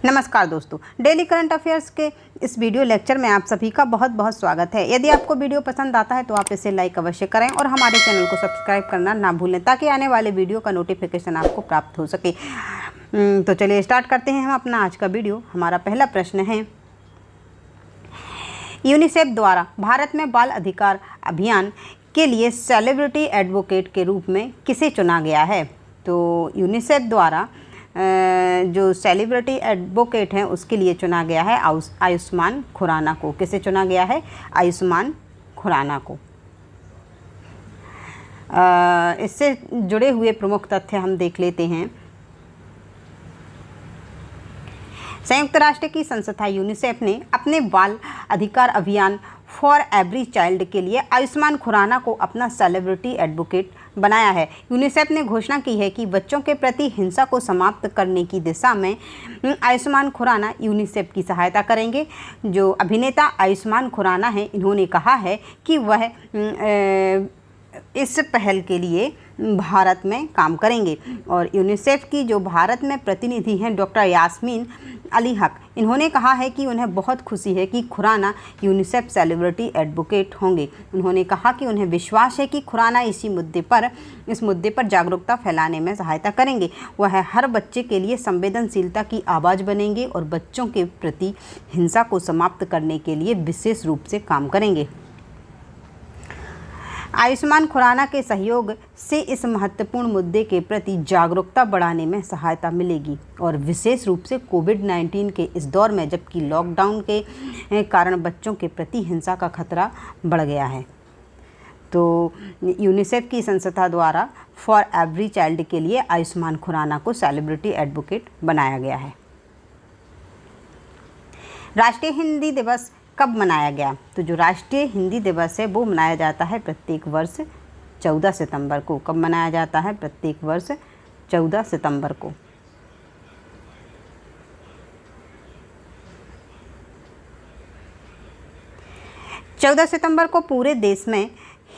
नमस्कार दोस्तों, daily current affairs के इस वीडियो लेक्चर में आप सभी का बहुत बहुत स्वागत है। यदि आपको वीडियो पसंद आता है तो आप इसे लाइक अवश्य करें और हमारे चैनल को सब्सक्राइब करना ना भूलें ताकि आने वाले वीडियो का नोटिफिकेशन आपको प्राप्त हो सके। तो चलिए स्टार्ट करते हैं हम अपना आज का वीडियो। हमारा पहला प्रश्न है, यूनिसेफ द्वारा भारत में बाल अधिकार अभियान के लिए सेलिब्रिटी एडवोकेट के रूप में किसे चुना गया है? तो यूनिसेफ द्वारा जो सेलिब्रिटी एडवोकेट हैं उसके लिए चुना गया है आयुष्मान खुराना को। किसे चुना गया है? आयुष्मान खुराना को। इससे जुड़े हुए प्रमुख तथ्य हम देख लेते हैं। संयुक्त राष्ट्र की संस्था यूनिसेफ ने अपने बाल अधिकार अभियान फॉर एवरी चाइल्ड के लिए आयुष्मान खुराना को अपना सेलिब्रिटी एडवोकेट बनाया है। यूनिसेफ ने घोषणा की है कि बच्चों के प्रति हिंसा को समाप्त करने की दिशा में आयुष्मान खुराना यूनिसेफ की सहायता करेंगे। जो अभिनेता आयुष्मान खुराना हैं, इन्होंने कहा है कि वह इस पहल के लिए भारत में काम करेंगे। और यूनिसेफ की जो भारत में प्रतिनिधि हैं डॉक्टर यास्मीन अली हक, इन्होंने कहा है कि उन्हें बहुत खुशी है कि खुराना यूनिसेफ सेलिब्रिटी एडवोकेट होंगे। उन्होंने कहा कि उन्हें विश्वास है कि खुराना इस मुद्दे पर जागरूकता फैलाने में सहायता करेंगे। वह हर बच्चे के लिए संवेदनशीलता की आवाज़ बनेंगे और बच्चों के प्रति हिंसा को समाप्त करने के लिए विशेष रूप से काम करेंगे। आयुष्मान खुराना के सहयोग से इस महत्वपूर्ण मुद्दे के प्रति जागरूकता बढ़ाने में सहायता मिलेगी और विशेष रूप से कोविड-19 के इस दौर में, जबकि लॉकडाउन के कारण बच्चों के प्रति हिंसा का खतरा बढ़ गया है। तो यूनिसेफ की संस्था द्वारा फॉर एवरी चाइल्ड के लिए आयुष्मान खुराना को सेलिब्रिटी एडवोकेट बनाया गया है। राष्ट्रीय हिंदी दिवस कब मनाया गया? तो जो राष्ट्रीय हिंदी दिवस है वो मनाया जाता है प्रत्येक वर्ष 14 सितंबर को। कब मनाया जाता है? प्रत्येक वर्ष 14 सितंबर को। चौदह सितंबर को पूरे देश में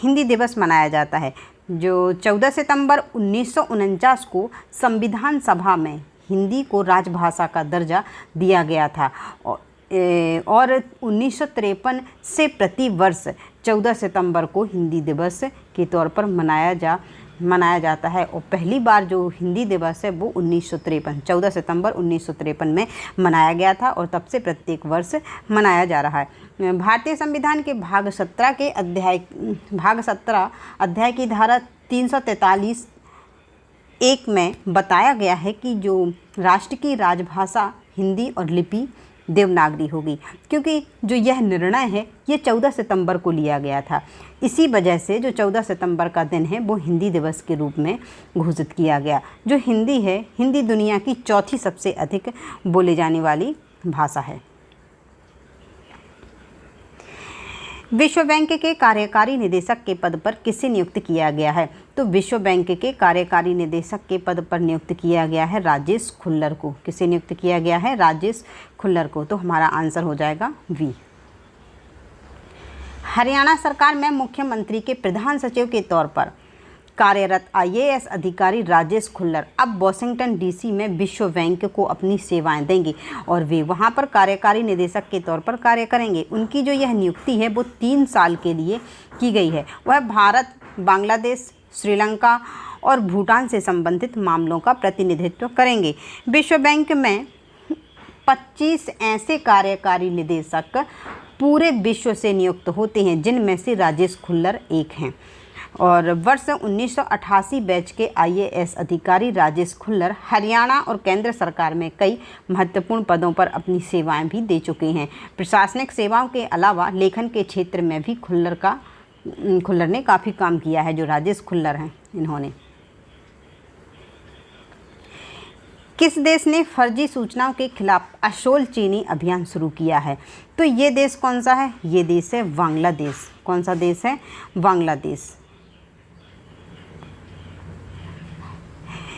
हिंदी दिवस मनाया जाता है। जो 14 सितंबर 1949 को संविधान सभा में हिंदी को राजभाषा का दर्जा दिया गया था और 1953 से प्रति वर्ष 14 सितंबर को हिंदी दिवस के तौर पर मनाया जाता है। और पहली बार जो हिंदी दिवस है वो 14 सितंबर 1953 में मनाया गया था और तब से प्रत्येक वर्ष मनाया जा रहा है। भारतीय संविधान के भाग 17 अध्याय की धारा 343 1 में बताया गया है कि जो राष्ट्र की राजभाषा हिंदी और लिपि देवनागरी होगी। क्योंकि जो यह निर्णय है ये 14 सितंबर को लिया गया था, इसी वजह से जो 14 सितंबर का दिन है वो हिंदी दिवस के रूप में घोषित किया गया। जो हिंदी है, हिंदी दुनिया की चौथी सबसे अधिक बोली जाने वाली भाषा है। विश्व बैंक के कार्यकारी निदेशक के पद पर किसे नियुक्त किया गया है? तो विश्व बैंक के कार्यकारी निदेशक के पद पर नियुक्त किया गया है राजेश खुल्लर को। किसे नियुक्त किया गया है? राजेश खुल्लर को। तो हमारा आंसर हो जाएगा वी। हरियाणा सरकार में मुख्यमंत्री के प्रधान सचिव के तौर पर कार्यरत IAS अधिकारी राजेश खुल्लर अब वॉशिंगटन DC में विश्व बैंक को अपनी सेवाएं देंगे और वे वहां पर कार्यकारी निदेशक के तौर पर कार्य करेंगे। उनकी जो यह नियुक्ति है वो 3 साल के लिए की गई है। वह भारत, बांग्लादेश, श्रीलंका और भूटान से संबंधित मामलों का प्रतिनिधित्व करेंगे। विश्व बैंक में 25 ऐसे कार्यकारी निदेशक पूरे विश्व से नियुक्त होते हैं, जिनमें से राजेश खुल्लर एक हैं। और वर्ष 1988 बैच के IAS अधिकारी राजेश खुल्लर हरियाणा और केंद्र सरकार में कई महत्वपूर्ण पदों पर अपनी सेवाएं भी दे चुके हैं। प्रशासनिक सेवाओं के अलावा लेखन के क्षेत्र में भी खुल्लर ने काफ़ी काम किया है। जो राजेश खुल्लर हैं, इन्होंने किस देश ने फर्जी सूचनाओं के खिलाफ असोल चीनी अभियान शुरू किया है? तो ये देश कौन सा है? ये देश है बांग्लादेश। कौन सा देश है? बांग्लादेश।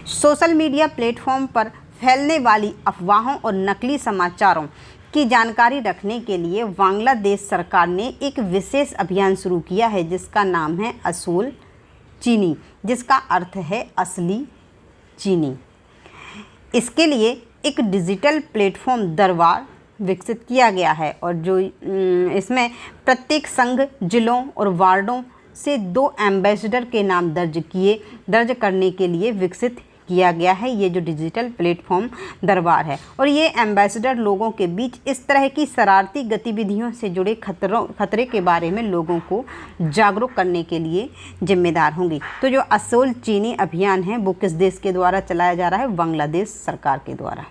सोशल मीडिया प्लेटफॉर्म पर फैलने वाली अफवाहों और नकली समाचारों की जानकारी रखने के लिए बांग्लादेश सरकार ने एक विशेष अभियान शुरू किया है जिसका नाम है असोल चीनी, जिसका अर्थ है असली चीनी। इसके लिए एक डिजिटल प्लेटफॉर्म दरबार विकसित किया गया है और जो इसमें प्रत्येक संघ, जिलों और वार्डों से 2 एम्बेसडर के नाम दर्ज करने के लिए विकसित किया गया है ये जो डिजिटल प्लेटफॉर्म दरबार है। और ये एम्बेसडर लोगों के बीच इस तरह की शरारती गतिविधियों से जुड़े खतरे के बारे में लोगों को जागरूक करने के लिए जिम्मेदार होंगी। तो जो असोल चीनी अभियान है वो किस देश के द्वारा चलाया जा रहा है? बांग्लादेश सरकार के द्वारा।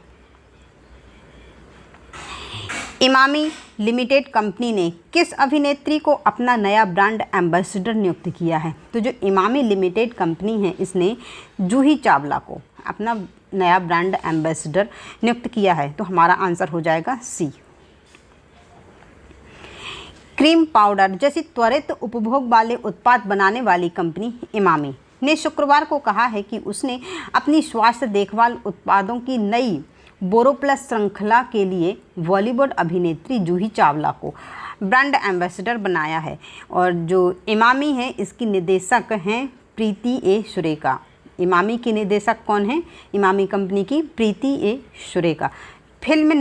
इमामी लिमिटेड कंपनी ने किस अभिनेत्री को अपना नया ब्रांड एम्बेसडर नियुक्त किया है? तो जो इमामी लिमिटेड कंपनी है इसने जूही चावला को अपना नया ब्रांड एम्बेसडर नियुक्त किया है। तो हमारा आंसर हो जाएगा सी। क्रीम पाउडर जैसी त्वरित उपभोग वाले उत्पाद बनाने वाली कंपनी इमामी ने शुक्रवार को कहा है कि उसने अपनी स्वास्थ्य देखभाल उत्पादों की नई बोरोप्लस श्रृंखला के लिए बॉलीवुड अभिनेत्री जूही चावला को ब्रांड एम्बेसडर बनाया है। और जो इमामी है इसकी निदेशक हैं प्रीति ए सुरेखा। इमामी की निदेशक कौन है? इमामी कंपनी की प्रीति ए सुरेखा। फिल्म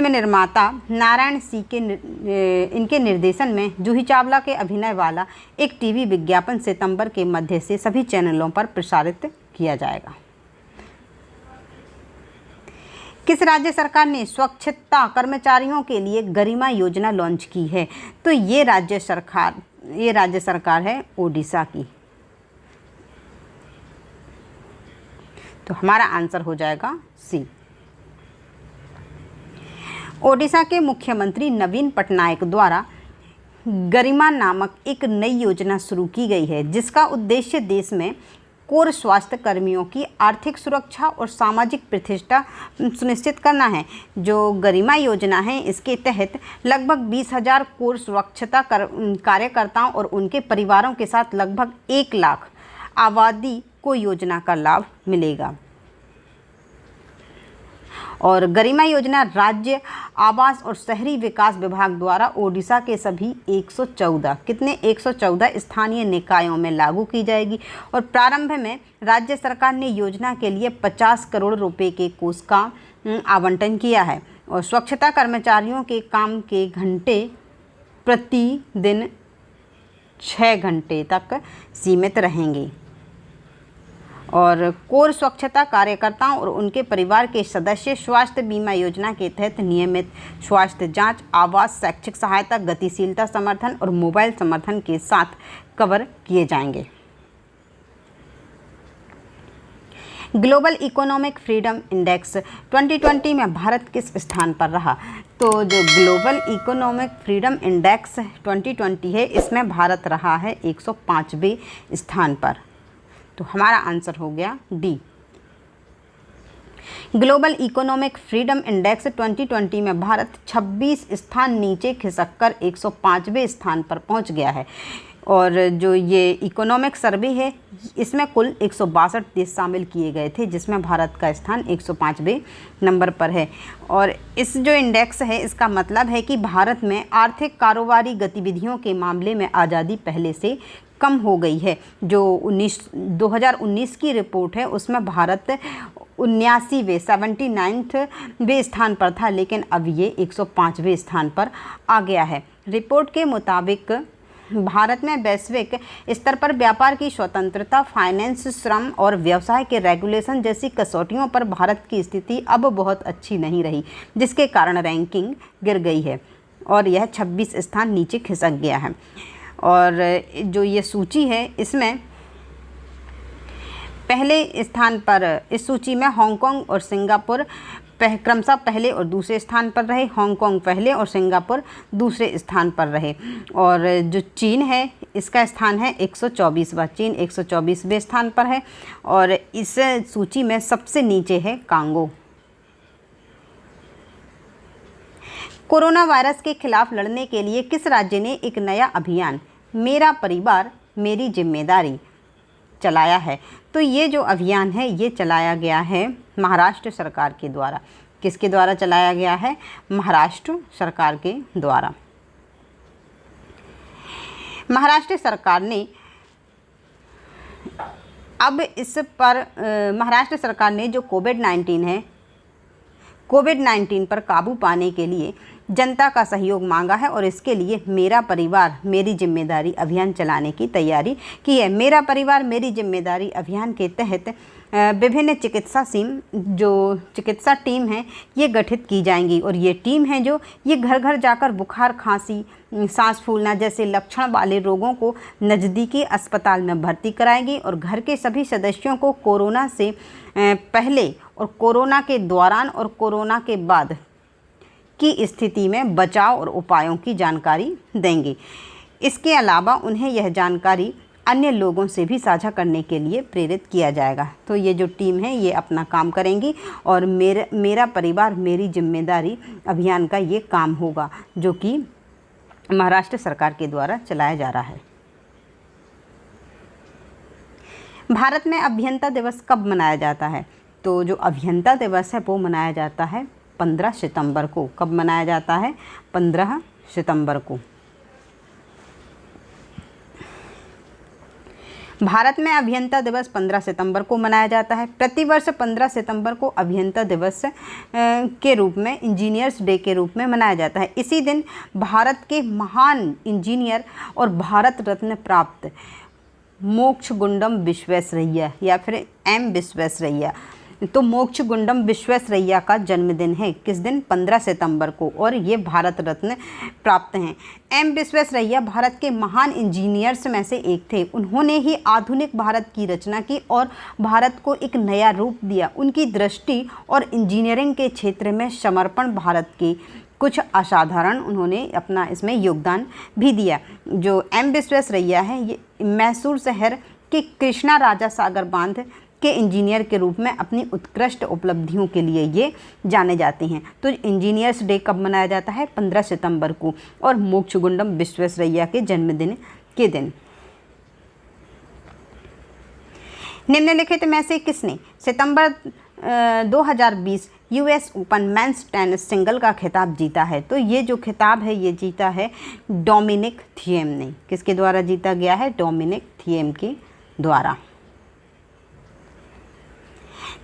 निर्माता नारायण सी के इनके निर्देशन में जूही चावला के अभिनय वाला एक टीवी विज्ञापन सितंबर के मध्य से सभी चैनलों पर प्रसारित किया जाएगा। किस राज्य सरकार ने स्वच्छता कर्मचारियों के लिए गरिमा योजना लॉन्च की है? तो ये राज्य सरकार है ओडिशा की। तो हमारा आंसर हो जाएगा सी। ओडिशा के मुख्यमंत्री नवीन पटनायक द्वारा गरिमा नामक एक नई योजना शुरू की गई है जिसका उद्देश्य देश में कोर स्वास्थ्य कर्मियों की आर्थिक सुरक्षा और सामाजिक प्रतिष्ठा सुनिश्चित करना है। जो गरिमा योजना है इसके तहत लगभग 20,000 कोर सुरक्षता कार्यकर्ताओं और उनके परिवारों के साथ लगभग 1 लाख आबादी को योजना का लाभ मिलेगा। और गरिमा योजना राज्य आवास और शहरी विकास विभाग द्वारा ओडिशा के सभी 114 स्थानीय निकायों में लागू की जाएगी। और प्रारंभ में राज्य सरकार ने योजना के लिए 50 करोड़ रुपए के कोष का आवंटन किया है। और स्वच्छता कर्मचारियों के काम के घंटे प्रतिदिन 6 घंटे तक सीमित रहेंगे। और कोर स्वच्छता कार्यकर्ताओं और उनके परिवार के सदस्य स्वास्थ्य बीमा योजना के तहत नियमित स्वास्थ्य जांच, आवास, शैक्षिक सहायता, गतिशीलता समर्थन और मोबाइल समर्थन के साथ कवर किए जाएंगे। ग्लोबल इकोनॉमिक फ्रीडम इंडेक्स 2020 में भारत किस स्थान पर रहा? तो जो ग्लोबल इकोनॉमिक फ्रीडम इंडेक्स 2020 है इसमें भारत रहा है 105वें स्थान पर। तो हमारा आंसर हो गया D. Global economic freedom index 2020 में भारत 26 स्थान नीचे खिसककर 105वें स्थान पर पहुंच गया है। और जो ये इकोनॉमिक सर्वे है इसमें कुल 162 देश शामिल किए गए थे जिसमें भारत का स्थान 105वें नंबर पर है। और इस जो इंडेक्स है इसका मतलब है कि भारत में आर्थिक कारोबारी गतिविधियों के मामले में आज़ादी पहले से कम हो गई है। जो 2019 की रिपोर्ट है उसमें भारत 79वें स्थान पर था, लेकिन अब ये 105वें स्थान पर आ गया है। रिपोर्ट के मुताबिक भारत में वैश्विक स्तर पर व्यापार की स्वतंत्रता, फाइनेंस, श्रम और व्यवसाय के रेगुलेशन जैसी कसौटियों पर भारत की स्थिति अब बहुत अच्छी नहीं रही, जिसके कारण रैंकिंग गिर गई है और यह 26 स्थान नीचे खिसक गया है। और जो ये सूची है इसमें पहले स्थान पर इस सूची में हांगकांग और सिंगापुर क्रमशः पहले और दूसरे स्थान पर रहे। हांगकांग पहले और सिंगापुर दूसरे स्थान पर रहे। और जो चीन है इसका स्थान है 124वां। चीन 124वें स्थान पर है। और इस सूची में सबसे नीचे है कांगो। कोरोना वायरस के खिलाफ लड़ने के लिए किस राज्य ने एक नया अभियान मेरा परिवार मेरी जिम्मेदारी चलाया है? तो ये जो अभियान है ये चलाया गया है महाराष्ट्र सरकार के द्वारा। किसके द्वारा चलाया गया है? महाराष्ट्र सरकार के द्वारा। महाराष्ट्र सरकार ने अब इस पर महाराष्ट्र सरकार ने जो कोविड-19 पर काबू पाने के लिए जनता का सहयोग मांगा है और इसके लिए मेरा परिवार मेरी जिम्मेदारी अभियान चलाने की तैयारी की है। मेरा परिवार मेरी जिम्मेदारी अभियान के तहत विभिन्न चिकित्सा टीम हैं ये गठित की जाएंगी और ये टीम है जो ये घर घर जाकर बुखार, खांसी, सांस फूलना जैसे लक्षण वाले रोगों को नज़दीकी अस्पताल में भर्ती कराएंगी और घर के सभी सदस्यों को कोरोना से पहले और कोरोना के दौरान और कोरोना के बाद की स्थिति में बचाव और उपायों की जानकारी देंगे। इसके अलावा उन्हें यह जानकारी अन्य लोगों से भी साझा करने के लिए प्रेरित किया जाएगा। तो ये जो टीम है ये अपना काम करेंगी और मेरा परिवार मेरी जिम्मेदारी अभियान का ये काम होगा जो कि महाराष्ट्र सरकार के द्वारा चलाया जा रहा है। भारत में अभियंता दिवस कब मनाया जाता है? तो जो अभियंता दिवस है वो मनाया जाता है 15 सितंबर को। कब मनाया जाता है? 15 सितंबर को। भारत में अभियंता दिवस 15 सितंबर को मनाया जाता है। प्रतिवर्ष 15 सितंबर को अभियंता दिवस के रूप में इंजीनियर्स डे के रूप में मनाया जाता है। इसी दिन भारत के महान इंजीनियर और भारत रत्न प्राप्त मोक्षगुंडम विश्वेश्वरैया या फिर एम विश्वेश्वरैया, तो मोक्षगुंडम विश्वेश्वरैया का जन्मदिन है। किस दिन? 15 सितंबर को, और ये भारत रत्न प्राप्त हैं। एम विश्वेश्वरैया भारत के महान इंजीनियर्स में से एक थे। उन्होंने ही आधुनिक भारत की रचना की और भारत को एक नया रूप दिया। उनकी दृष्टि और इंजीनियरिंग के क्षेत्र में समर्पण भारत की कुछ असाधारण उन्होंने अपना इसमें योगदान भी दिया। जो एम विश्वेश्वरैया है ये मैसूर शहर के कृष्णा राजा सागर बांध के इंजीनियर के रूप में अपनी उत्कृष्ट उपलब्धियों के लिए ये जाने जाते हैं। तो इंजीनियर्स डे कब मनाया जाता है? 15 सितंबर को, और मोक्षगुंडम विश्वेश्वरैया के जन्मदिन के दिन। निम्नलिखित में से किसने सितंबर 2020 US open men's tennis single का खिताब जीता है? तो ये जो खिताब है ये जीता है डोमिनिक थिएम ने। किसके द्वारा जीता गया है? डोमिनिक थिएम के द्वारा।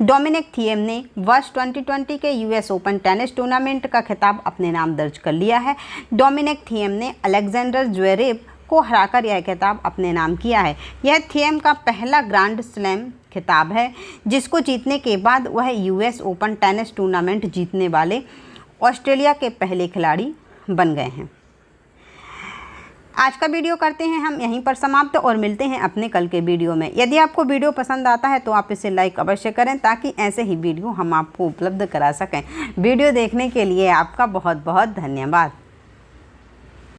डोमिनिक थिएम ने वर्ष 2020 के यूएस ओपन टेनिस टूर्नामेंट का खिताब अपने नाम दर्ज कर लिया है। डोमिनिक थिएम ने अलेक्जेंडर ज्वेरेव को हराकर यह खिताब अपने नाम किया है। यह थिएम का पहला ग्रैंड स्लैम खिताब है जिसको जीतने के बाद वह यूएस ओपन टेनिस टूर्नामेंट जीतने वाले ऑस्ट्रेलिया के पहले खिलाड़ी बन गए हैं। आज का वीडियो करते हैं हम यहीं पर समाप्त और मिलते हैं अपने कल के वीडियो में। यदि आपको वीडियो पसंद आता है तो आप इसे लाइक अवश्य करें ताकि ऐसे ही वीडियो हम आपको उपलब्ध करा सकें। वीडियो देखने के लिए आपका बहुत बहुत धन्यवाद।